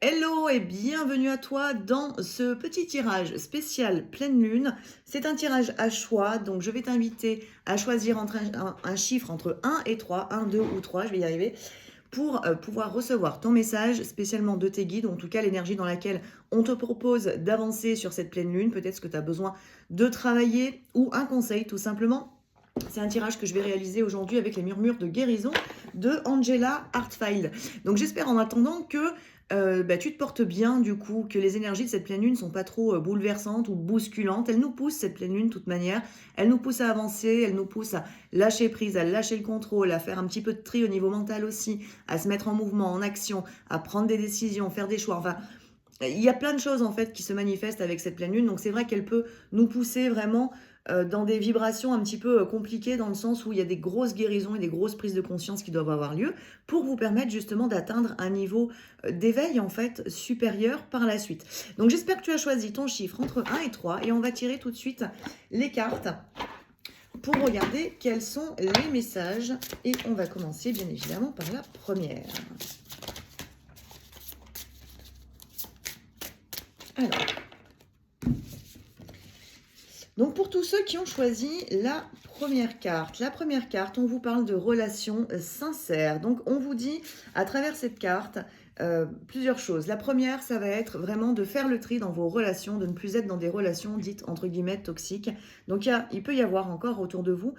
Hello et bienvenue à toi dans ce petit tirage spécial pleine lune. C'est un tirage à choix, donc je vais t'inviter à choisir entre un chiffre entre 1 et 3, 1, 2 ou 3, je vais y arriver, pour pouvoir recevoir ton message spécialement de tes guides, ou en tout cas l'énergie dans laquelle on te propose d'avancer sur cette pleine lune, peut-être ce que tu as besoin de travailler ou un conseil tout simplement. C'est un tirage que je vais réaliser aujourd'hui avec les murmures de guérison de Angela Hartfield. Donc j'espère en attendant que tu te portes bien du coup, que les énergies de cette pleine lune ne sont pas trop bouleversantes ou bousculantes. Elle nous pousse cette pleine lune de toute manière. Elle nous pousse à avancer, elle nous pousse à lâcher prise, à lâcher le contrôle, à faire un petit peu de tri au niveau mental aussi, à se mettre en mouvement, en action, à prendre des décisions, faire des choix. Enfin, il y a plein de choses en fait qui se manifestent avec cette pleine lune, donc c'est vrai qu'elle peut nous pousser vraiment dans des vibrations un petit peu compliquées dans le sens où il y a des grosses guérisons et des grosses prises de conscience qui doivent avoir lieu pour vous permettre justement d'atteindre un niveau d'éveil en fait supérieur par la suite. Donc j'espère que tu as choisi ton chiffre entre 1 et 3 et on va tirer tout de suite les cartes pour regarder quels sont les messages et on va commencer bien évidemment par la première. Alors, donc pour tous ceux qui ont choisi la première carte, on vous parle de relations sincères. Donc on vous dit à travers cette carte plusieurs choses. La première, ça va être vraiment de faire le tri dans vos relations, de ne plus être dans des relations dites entre guillemets toxiques. Donc il peut y avoir encore autour de vous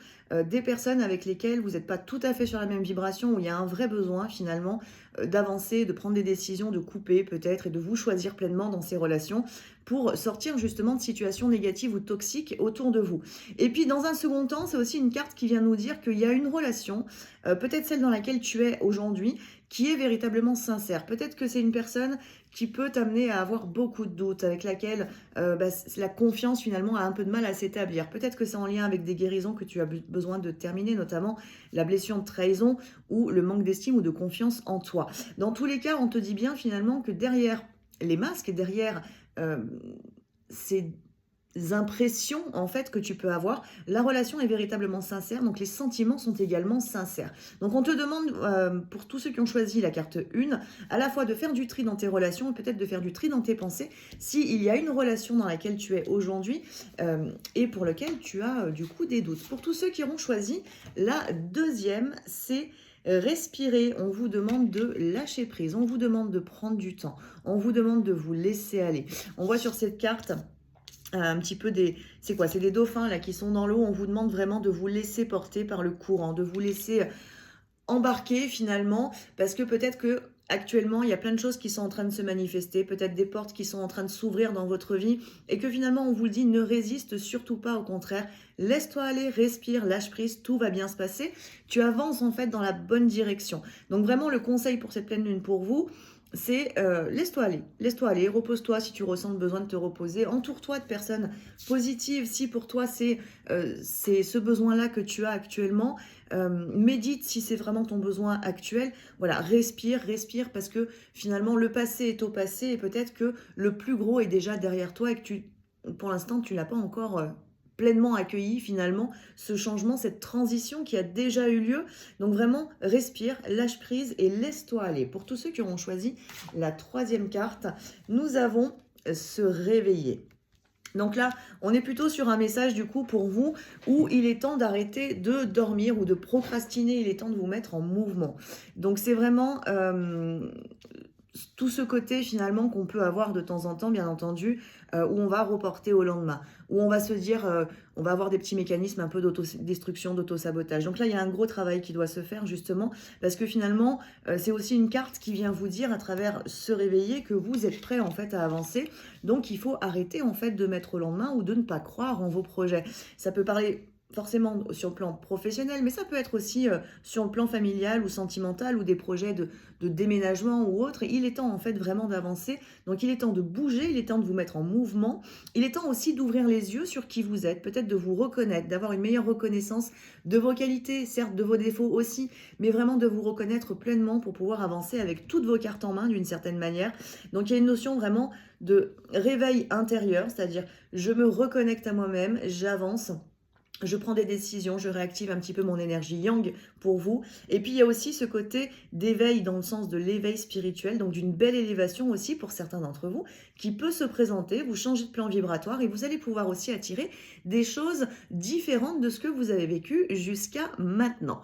des personnes avec lesquelles vous n'êtes pas tout à fait sur la même vibration, où il y a un vrai besoin finalement d'avancer, de prendre des décisions, de couper peut-être et de vous choisir pleinement dans ces relations pour sortir justement de situations négatives ou toxiques autour de vous. Et puis dans un second temps, c'est aussi une carte qui vient nous dire qu'il y a une relation, peut-être celle dans laquelle tu es aujourd'hui, qui est véritablement sincère. Peut-être que c'est une personne qui peut t'amener à avoir beaucoup de doutes, avec laquelle la confiance finalement a un peu de mal à s'établir. Peut-être que c'est en lien avec des guérisons que tu as besoin de terminer, notamment la blessure de trahison ou le manque d'estime ou de confiance en toi. Dans tous les cas, on te dit bien finalement que derrière les masques et derrière ces impressions en fait que tu peux avoir, la relation est véritablement sincère, donc les sentiments sont également sincères. Donc on te demande, pour tous ceux qui ont choisi la carte 1, à la fois de faire du tri dans tes relations et peut-être de faire du tri dans tes pensées, s'il y a une relation dans laquelle tu es aujourd'hui et pour laquelle tu as du coup des doutes. Pour tous ceux qui auront choisi la deuxième, c'est respirer, on vous demande de lâcher prise, on vous demande de prendre du temps, on vous demande de vous laisser aller. On voit sur cette carte un petit peu des... C'est quoi? C'est des dauphins là qui sont dans l'eau. On vous demande vraiment de vous laisser porter par le courant, de vous laisser embarquer finalement, parce que peut-être que actuellement il y a plein de choses qui sont en train de se manifester, peut-être des portes qui sont en train de s'ouvrir dans votre vie, et que finalement on vous le dit, ne résiste surtout pas, au contraire, laisse-toi aller, respire, lâche prise, tout va bien se passer. Tu avances en fait dans la bonne direction. Donc vraiment le conseil pour cette pleine lune pour vous, c'est laisse-toi aller, repose-toi si tu ressens le besoin de te reposer, entoure-toi de personnes positives si pour toi c'est ce besoin-là que tu as actuellement, médite si c'est vraiment ton besoin actuel, voilà, respire parce que finalement le passé est au passé et peut-être que le plus gros est déjà derrière toi et que pour l'instant tu l'as pas encore pleinement accueilli finalement ce changement, cette transition qui a déjà eu lieu. Donc vraiment, respire, lâche prise et laisse-toi aller. Pour tous ceux qui auront choisi la troisième carte, nous avons se réveiller. Donc là, on est plutôt sur un message du coup pour vous où il est temps d'arrêter de dormir ou de procrastiner, il est temps de vous mettre en mouvement. Donc c'est vraiment tout ce côté finalement qu'on peut avoir de temps en temps, bien entendu, où on va reporter au lendemain, où on va se dire, on va avoir des petits mécanismes un peu d'autodestruction, d'autosabotage. Donc là, il y a un gros travail qui doit se faire justement, parce que finalement, c'est aussi une carte qui vient vous dire à travers se réveiller que vous êtes prêt en fait à avancer. Donc il faut arrêter en fait de mettre au lendemain ou de ne pas croire en vos projets. Ça peut parler forcément sur le plan professionnel, mais ça peut être aussi sur le plan familial ou sentimental ou des projets de déménagement ou autre. Il est temps en fait vraiment d'avancer. Donc il est temps de bouger, il est temps de vous mettre en mouvement. Il est temps aussi d'ouvrir les yeux sur qui vous êtes, peut-être de vous reconnaître, d'avoir une meilleure reconnaissance de vos qualités, certes de vos défauts aussi, mais vraiment de vous reconnaître pleinement pour pouvoir avancer avec toutes vos cartes en main d'une certaine manière. Donc il y a une notion vraiment de réveil intérieur, c'est-à-dire je me reconnecte à moi-même, j'avance. Je prends des décisions, je réactive un petit peu mon énergie yang pour vous. Et puis, il y a aussi ce côté d'éveil dans le sens de l'éveil spirituel, donc d'une belle élévation aussi pour certains d'entre vous, qui peut se présenter. Vous changez de plan vibratoire et vous allez pouvoir aussi attirer des choses différentes de ce que vous avez vécu jusqu'à maintenant.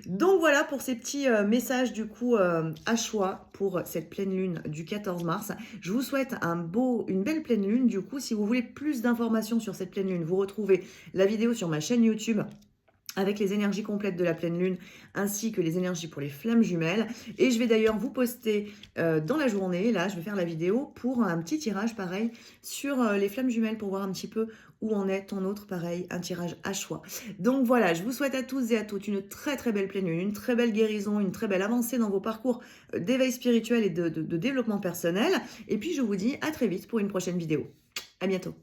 Donc voilà pour ces petits messages du coup à choix pour cette pleine lune du 14 mars. Je vous souhaite une belle pleine lune. Du coup, si vous voulez plus d'informations sur cette pleine lune, vous retrouvez la vidéo sur ma chaîne YouTube avec les énergies complètes de la pleine lune, ainsi que les énergies pour les flammes jumelles. Et je vais d'ailleurs vous poster dans la journée, là, je vais faire la vidéo pour un petit tirage pareil sur les flammes jumelles pour voir un petit peu où en est ton autre, pareil, un tirage à choix. Donc voilà, je vous souhaite à tous et à toutes une très très belle pleine lune, une très belle guérison, une très belle avancée dans vos parcours d'éveil spirituel et de développement personnel. Et puis je vous dis à très vite pour une prochaine vidéo. À bientôt.